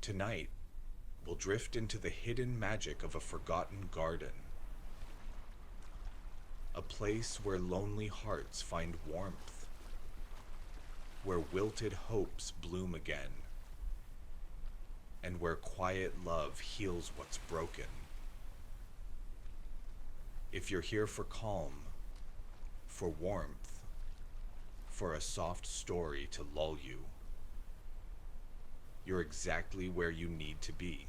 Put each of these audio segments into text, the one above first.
Tonight, we'll drift into the hidden magic of a forgotten garden, a place where lonely hearts find warmth, where wilted hopes bloom again, and where quiet love heals what's broken. If you're here for calm, for warmth, for a soft story to lull you, you're exactly where you need to be.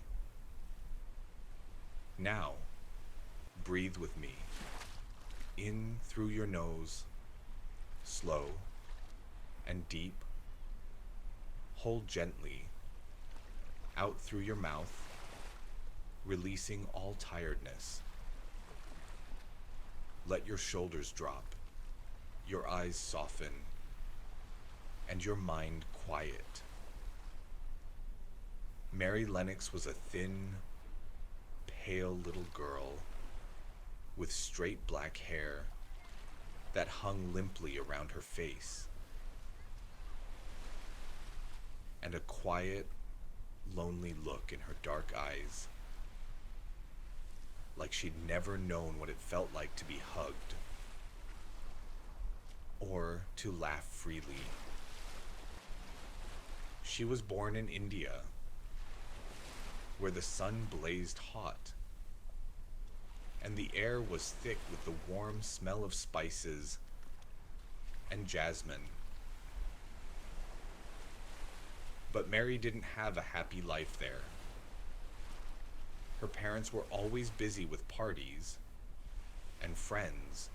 Now, breathe with me. In through your nose, slow and deep. Hold gently. Out through your mouth, releasing all tiredness. Let your shoulders drop, your eyes soften, and your mind quiet. Mary Lennox was a thin, pale little girl with straight black hair that hung limply around her face, and a quiet, lonely look in her dark eyes, like she'd never known what it felt like to be hugged or to laugh freely. She was born in India, where the sun blazed hot, and the air was thick with the warm smell of spices and jasmine. But Mary didn't have a happy life there. Her parents were always busy with parties and friends,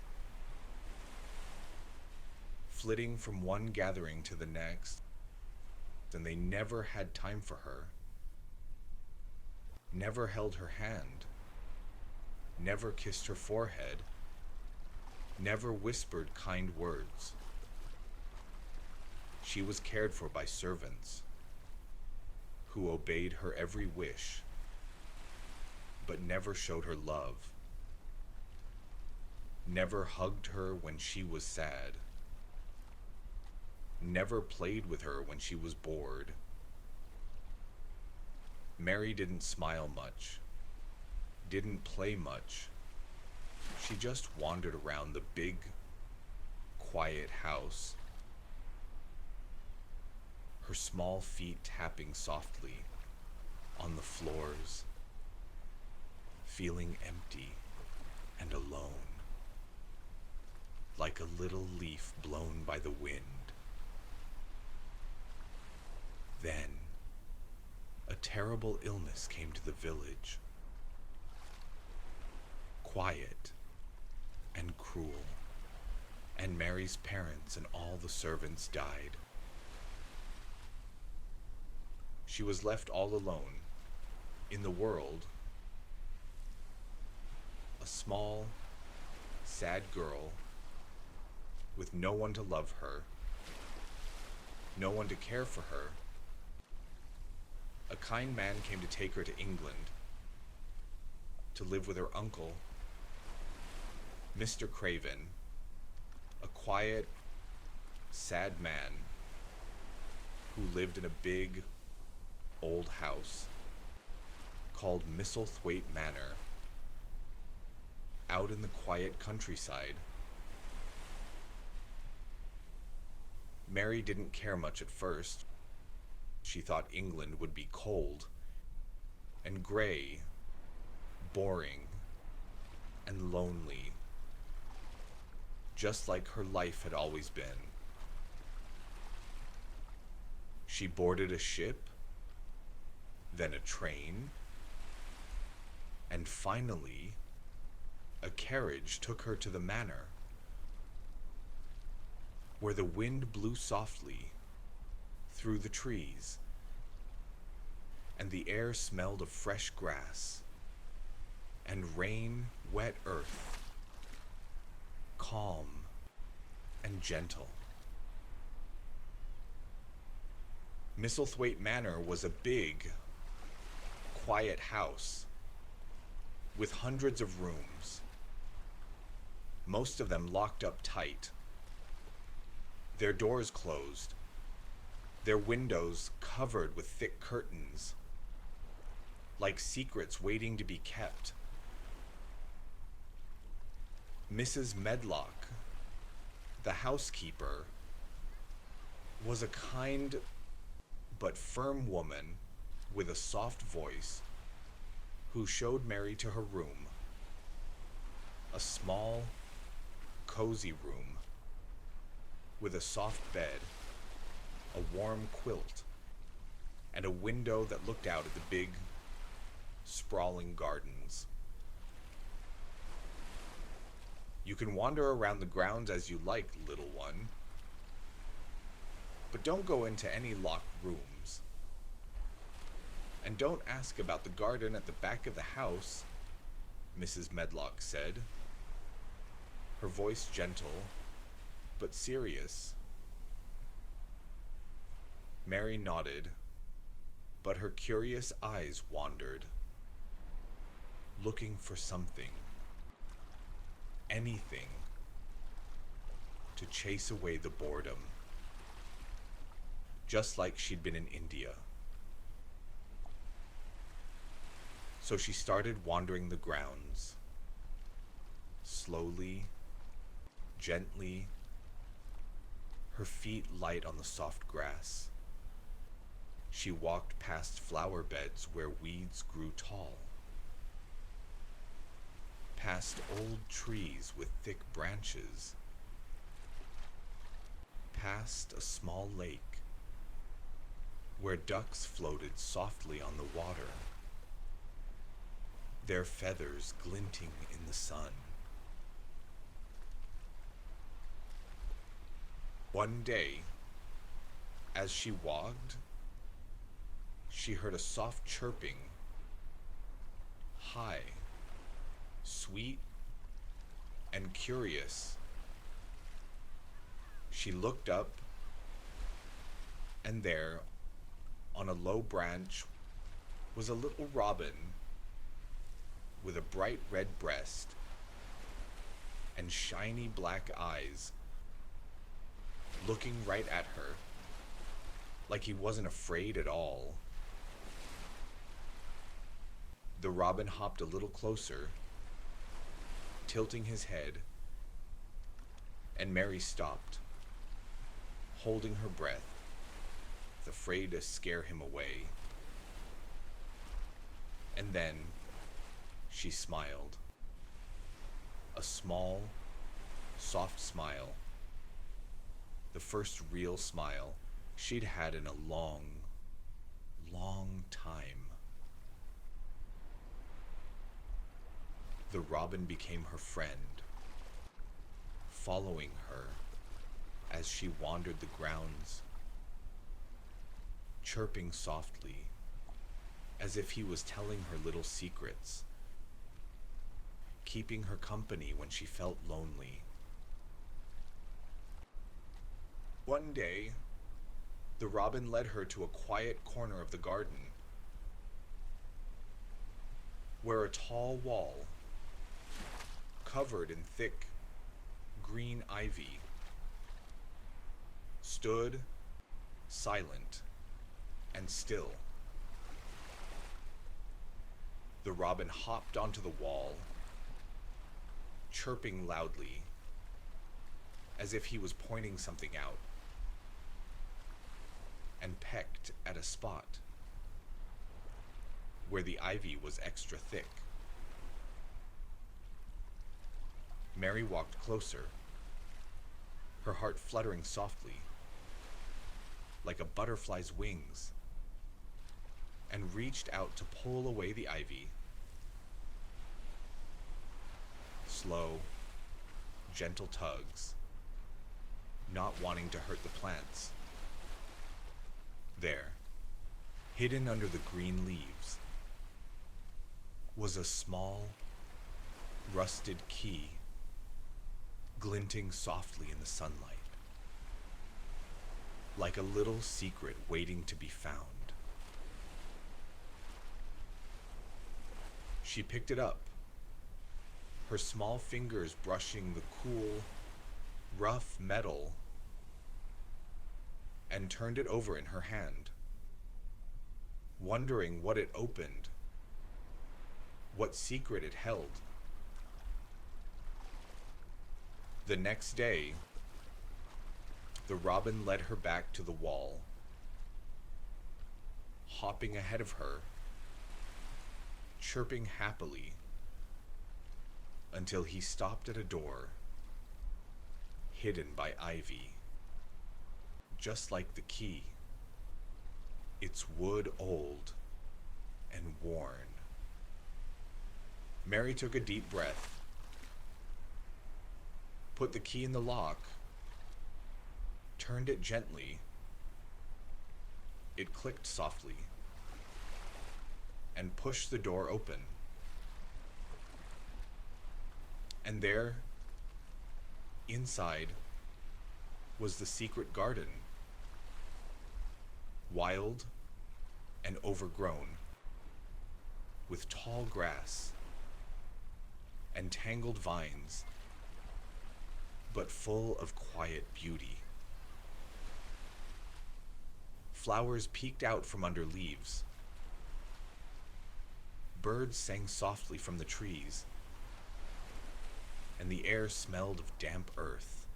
flitting from one gathering to the next, and they never had time for her, never held her hand, never kissed her forehead, never whispered kind words. She was cared for by servants who obeyed her every wish, but never showed her love, never hugged her when she was sad, never played with her when she was bored. Mary didn't smile much, didn't play much. She just wandered around the big, quiet house, her small feet tapping softly on the floors, feeling empty and alone, like a little leaf blown by the wind. Then, a terrible illness came to the village. Quiet and cruel, and Mary's parents and all the servants died. She was left all alone in the world, a small, sad girl with no one to love her, no one to care for her. A kind man came to take her to England to live with her uncle, Mr. Craven, a quiet, sad man who lived in a big, old house called Misselthwaite Manor, out in the quiet countryside. Mary didn't care much at first. She thought England would be cold and gray, boring and lonely, just like her life had always been. She boarded a ship, then a train, and finally, a carriage took her to the manor, where the wind blew softly through the trees, and the air smelled of fresh grass and rain-wet earth, calm and gentle. Misselthwaite Manor was a big, quiet house with hundreds of rooms, most of them locked up tight, their doors closed, their windows covered with thick curtains, like secrets waiting to be kept. Mrs. Medlock, the housekeeper, was a kind but firm woman with a soft voice who showed Mary to her room, a small, cozy room with a soft bed, a warm quilt, and a window that looked out at the big, sprawling gardens. You can wander around the grounds as you like, little one, but don't go into any locked rooms. And don't ask about the garden at the back of the house, Mrs. Medlock said, her voice gentle but serious. Mary nodded, but her curious eyes wandered, looking for something, anything, to chase away the boredom, just like she'd been in India. So she started wandering the grounds, slowly, gently, her feet light on the soft grass. She walked past flower beds where weeds grew tall, past old trees with thick branches, past a small lake where ducks floated softly on the water, their feathers glinting in the sun. One day, as she walked, she heard a soft chirping, high, sweet, and curious. She looked up, and there, on a low branch, was a little robin with a bright red breast and shiny black eyes, looking right at her, like he wasn't afraid at all. The robin hopped a little closer, tilting his head, and Mary stopped, holding her breath, afraid to scare him away. And then she smiled. A small, soft smile. The first real smile she'd had in a long, long time. The robin became her friend, following her as she wandered the grounds, chirping softly, as if he was telling her little secrets, keeping her company when she felt lonely. One day, the robin led her to a quiet corner of the garden, where a tall wall, covered in thick green ivy, stood silent and still. The robin hopped onto the wall, chirping loudly, as if he was pointing something out, and pecked at a spot where the ivy was extra thick. Mary walked closer, her heart fluttering softly, like a butterfly's wings, and reached out to pull away the ivy. Slow, gentle tugs, not wanting to hurt the plants. There, hidden under the green leaves, was a small, rusted key, glinting softly in the sunlight, like a little secret waiting to be found. She picked it up, her small fingers brushing the cool, rough metal, and turned it over in her hand, wondering what it opened what secret it held. The next day, the robin led her back to the wall, hopping ahead of her, chirping happily, until he stopped at a door hidden by ivy. Just like the key, it's wood old and worn. Mary took a deep breath, put the key in the lock, turned it gently. It clicked softly, and pushed the door open. And there, inside, was the secret garden, wild and overgrown, with tall grass and tangled vines, but full of quiet beauty. Flowers peeked out from under leaves. Birds sang softly from the trees, and the air smelled of damp earth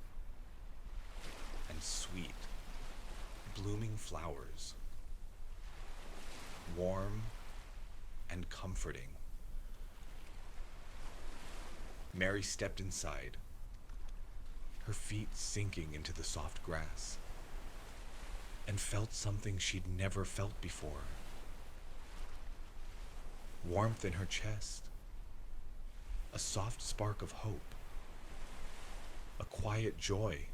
and sweet, blooming flowers, warm and comforting. Mary stepped inside, her feet sinking into the soft grass, and felt something she'd never felt before. Warmth in her chest, a soft spark of hope, a quiet joy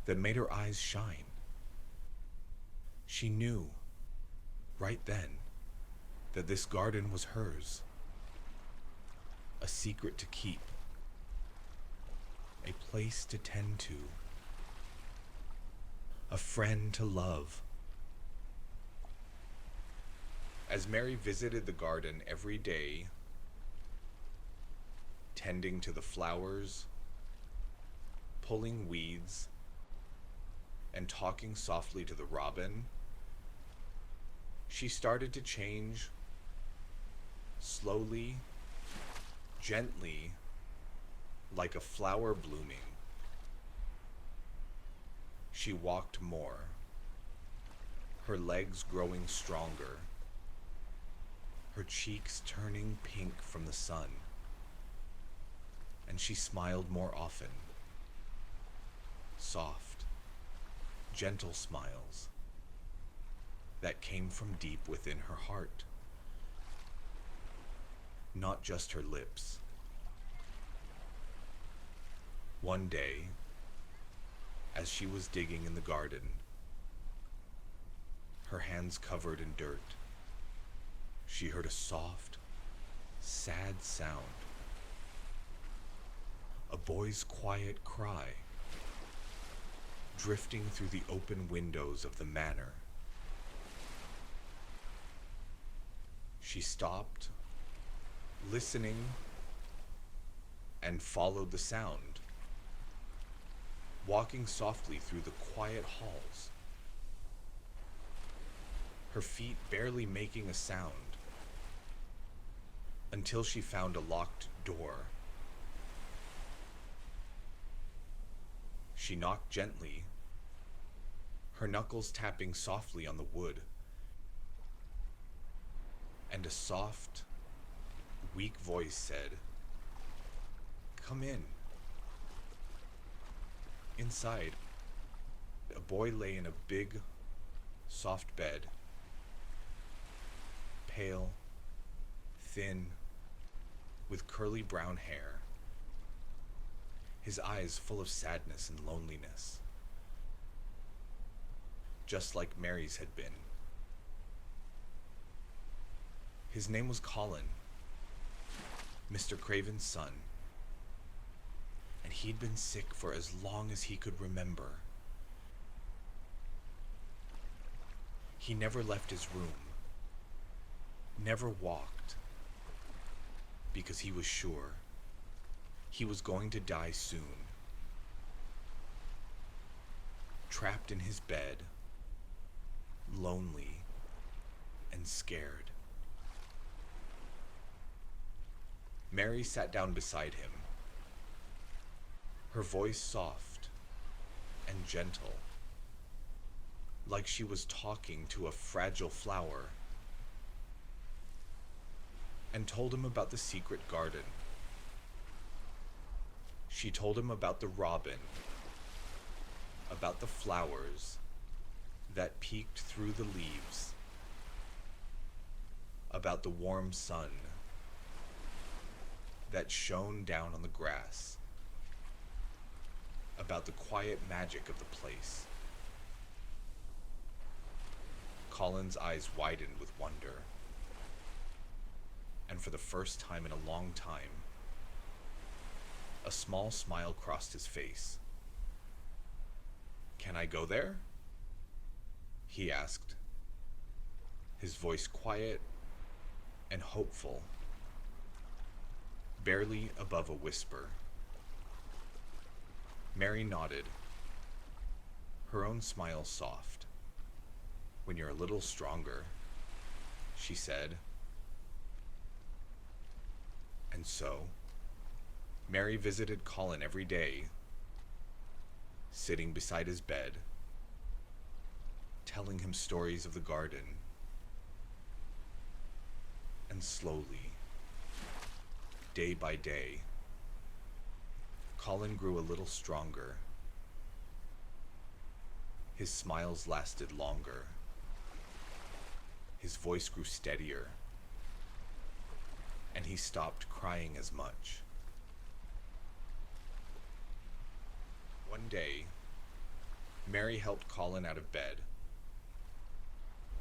that made her eyes shine. She knew, right then, that this garden was hers, a secret to keep, a place to tend to, a friend to love. As Mary visited the garden every day, tending to the flowers, pulling weeds, and talking softly to the robin, she started to change, slowly, gently, like a flower blooming. She walked more, her legs growing stronger, her cheeks turning pink from the sun, and she smiled more often. Soft, gentle smiles that came from deep within her heart, not just her lips. One day, as she was digging in the garden, her hands covered in dirt, she heard a soft, sad sound. A boy's quiet cry, drifting through the open windows of the manor. She stopped, listening, and followed the sound, walking softly through the quiet halls, her feet barely making a sound, until she found a locked door. She knocked gently, her knuckles tapping softly on the wood, and a soft, weak voice said, "Come in." Inside, a boy lay in a big, soft bed, pale, thin, with curly brown hair, his eyes full of sadness and loneliness, just like Mary's had been. His name was Colin, Mr. Craven's son, and he'd been sick for as long as he could remember. He never left his room, never walked, because he was sure he was going to die soon. Trapped in his bed, lonely and scared. Mary sat down beside him, her voice soft and gentle, like she was talking to a fragile flower, and told him about the secret garden. She told him about the robin, about the flowers that peeked through the leaves, about the warm sun that shone down on the grass, about the quiet magic of the place. Colin's eyes widened with wonder, and for the first time in a long time, a small smile crossed his face. "Can I go there?" he asked, his voice quiet and hopeful, barely above a whisper. Mary nodded, her own smile soft. "When you're a little stronger," she said. And so, Mary visited Colin every day, sitting beside his bed, telling him stories of the garden. And slowly, day by day, Colin grew a little stronger. His smiles lasted longer. His voice grew steadier, and he stopped crying as much. One day, Mary helped Colin out of bed.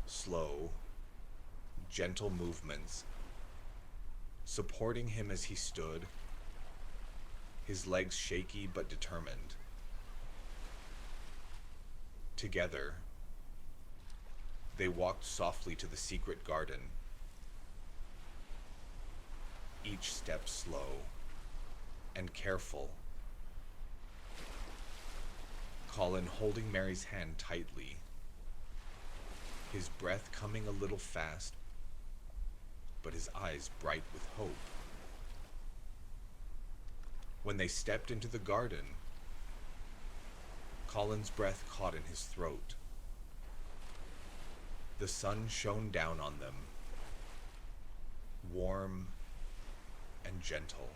Slow, gentle movements, supporting him as he stood, his legs shaky but determined. Together, they walked softly to the secret garden, each step slow and careful. Colin holding Mary's hand tightly, his breath coming a little fast, but his eyes bright with hope. When they stepped into the garden, Colin's breath caught in his throat. The sun shone down on them, warm and gentle.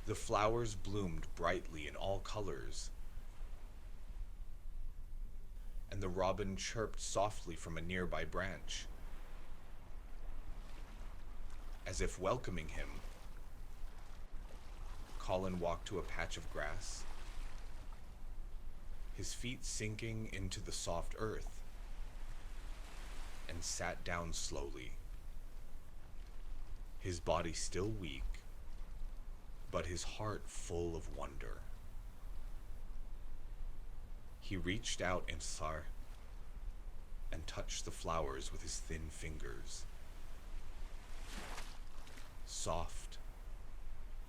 The flowers bloomed brightly in all colors, and the robin chirped softly from a nearby branch, as if welcoming him. Colin walked to a patch of grass, his feet sinking into the soft earth, and sat down slowly, his body still weak, but his heart full of wonder. He reached out in Sar and touched the flowers with his thin fingers. Soft,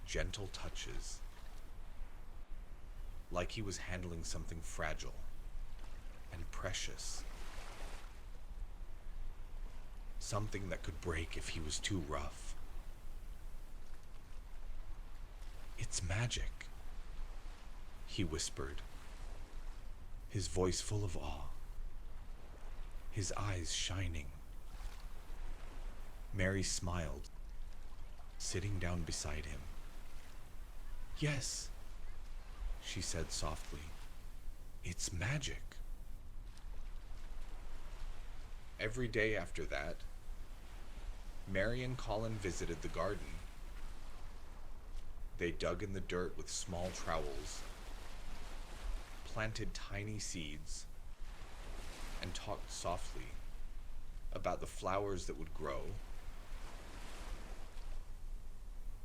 gentle touches, like he was handling something fragile and precious. Something that could break if he was too rough. "It's magic," he whispered, his voice full of awe, his eyes shining. Mary smiled, sitting down beside him. "Yes," she said softly, "it's magic." Every day after that, Mary and Colin visited the garden. They dug in the dirt with small trowels, planted tiny seeds, and talked softly about the flowers that would grow.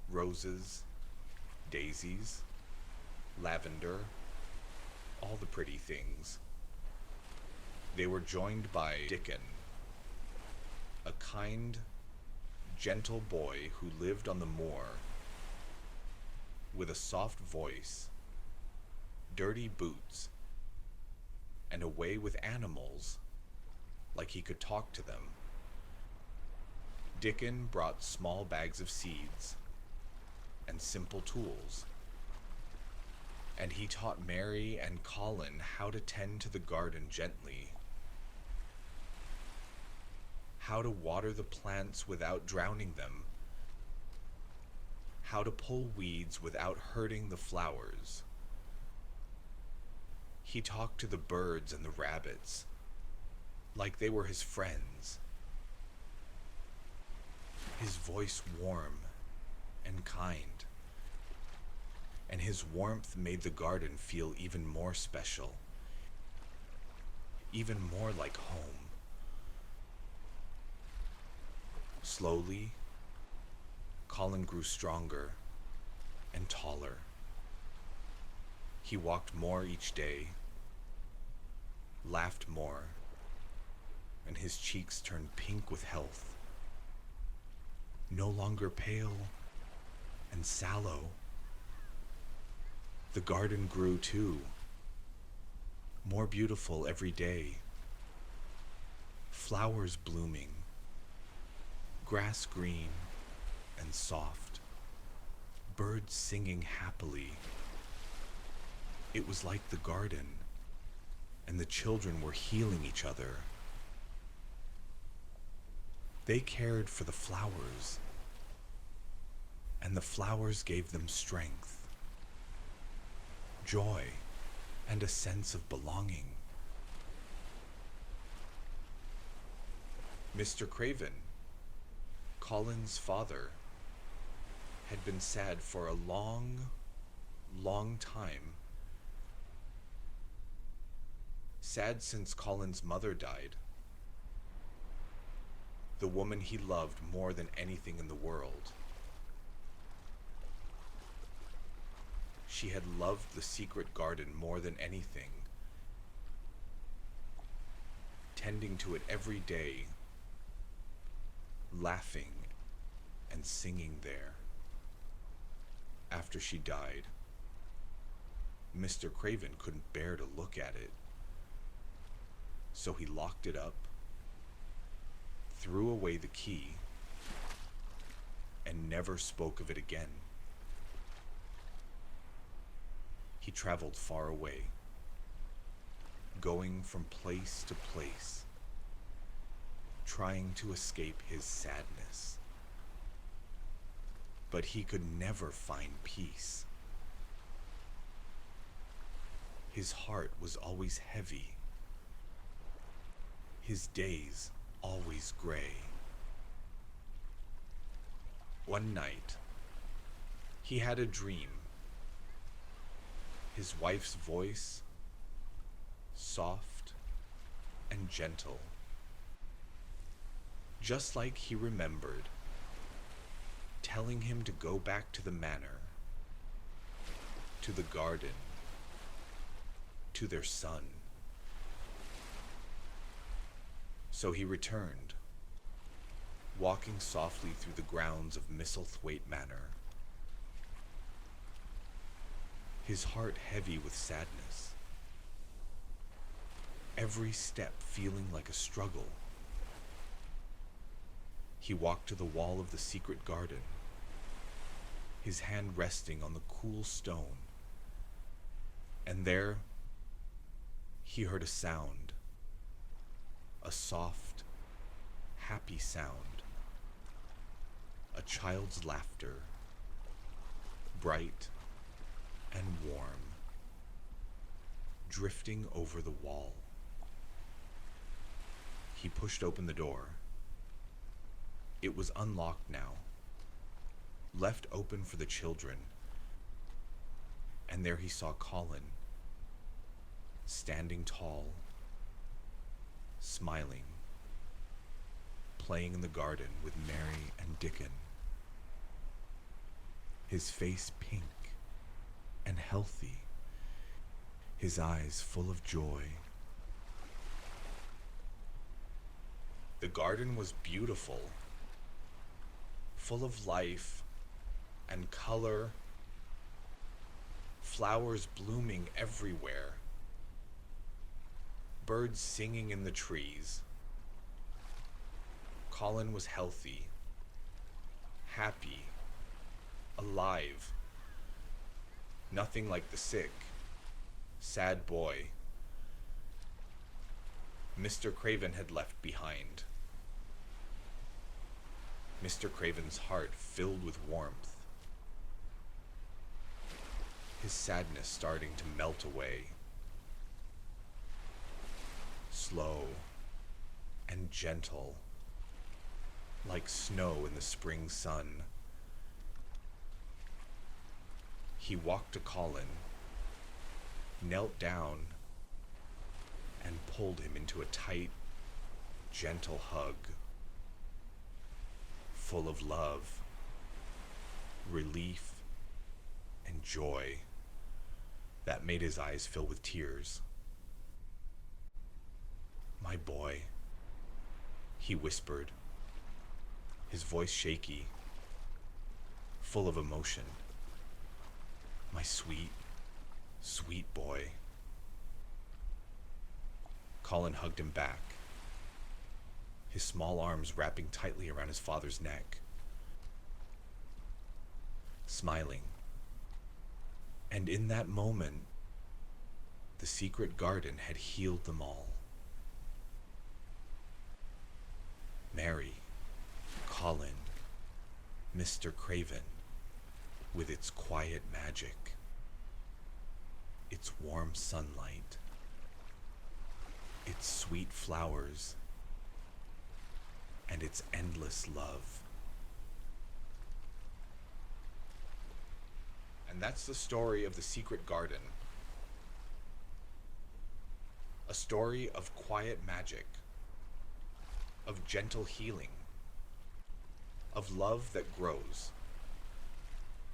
Roses, daisies, lavender, all the pretty things. They were joined by Dickon, a kind, gentle boy who lived on the moor, with a soft voice, dirty boots, and a way with animals like he could talk to them. Dickon brought small bags of seeds and simple tools, and he taught Mary and Colin how to tend to the garden gently, how to water the plants without drowning them, how to pull weeds without hurting the flowers. He talked to the birds and the rabbits like they were his friends, his voice warm and kind, and his warmth made the garden feel even more special, even more like home. Slowly, Colin grew stronger and taller. He walked more each day, laughed more, and his cheeks turned pink with health. No longer pale and sallow. The garden grew too, more beautiful every day. Flowers blooming, grass green and soft, birds singing happily. It was like the garden, and the children were healing each other. They cared for the flowers, and the flowers gave them strength, joy, and a sense of belonging. Mr. Craven, Colin's father, had been sad for a long, long time. Sad since Colin's mother died, the woman he loved more than anything in the world. She had loved the secret garden more than anything, tending to it every day, laughing and singing there. After she died, Mr. Craven couldn't bear to look at it, so he locked it up, threw away the key, and never spoke of it again. He traveled far away, going from place to place, trying to escape his sadness. But he could never find peace. His heart was always heavy, his days always gray. One night, he had a dream. His wife's voice, soft and gentle, just like he remembered, telling him to go back to the manor, to the garden, to their son. So he returned, walking softly through the grounds of Misselthwaite Manor, his heart heavy with sadness, every step feeling like a struggle. He walked to the wall of the secret garden, his hand resting on the cool stone, and there he heard a sound, a soft, happy sound, a child's laughter, bright and warm, drifting over the wall. He pushed open the door. It was unlocked now, left open for the children, and there he saw Colin, standing tall, smiling, playing in the garden with Mary and Dickon, his face pink and healthy, his eyes full of joy. The garden was beautiful, full of life and color, flowers blooming everywhere, birds singing in the trees. Colin was healthy, happy, alive. Nothing like the sick, sad boy Mr. Craven had left behind. Mr. Craven's heart filled with warmth, his sadness starting to melt away. Slow and gentle, like snow in the spring sun, he walked to Colin, knelt down, and pulled him into a tight, gentle hug, full of love, relief, and joy that made his eyes fill with tears. "My boy," he whispered, his voice shaky, full of emotion. "My sweet, sweet boy." Colin hugged him back, his small arms wrapping tightly around his father's neck, smiling. And in that moment, the secret garden had healed them all. Mary, Colin, Mr. Craven, with its quiet magic, its warm sunlight, its sweet flowers, and its endless love. And that's the story of the secret garden. A story of quiet magic, of gentle healing, of love that grows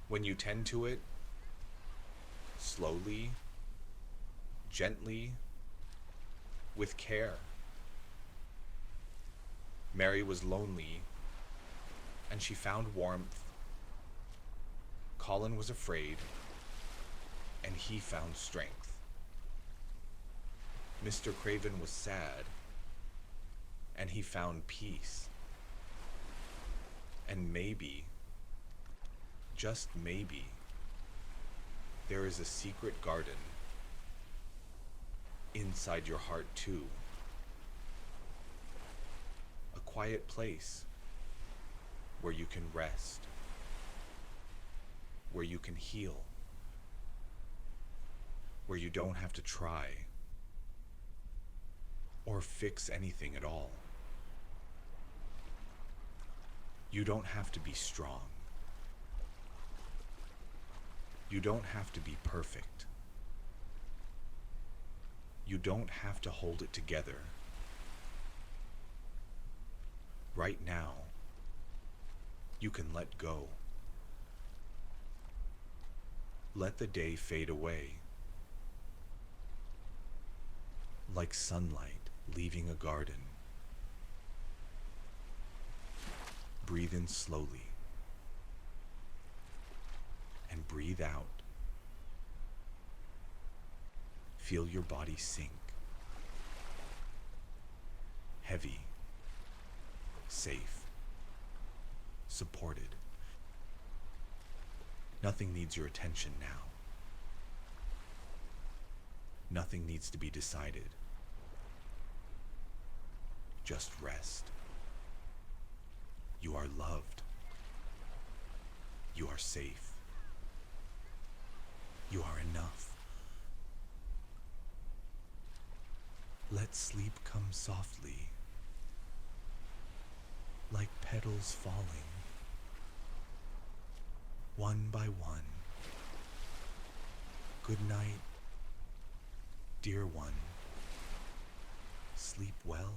when you tend to it slowly, gently, with care. Mary was lonely, and she found warmth. Colin was afraid, and he found strength. Mr. Craven was sad, and he found peace. And maybe, just maybe, there is a secret garden inside your heart too. A quiet place where you can rest, where you can heal, where you don't have to try or fix anything at all. You don't have to be strong. You don't have to be perfect. You don't have to hold it together. Right now, you can let go. Let the day fade away, like sunlight leaving a garden. Breathe in slowly, and breathe out. Feel your body sink. Heavy, safe, supported. Nothing needs your attention now. Nothing needs to be decided. Just rest. You are loved. You are safe. You are enough. Let sleep come softly, like petals falling, one by one. Good night, dear one. Sleep well.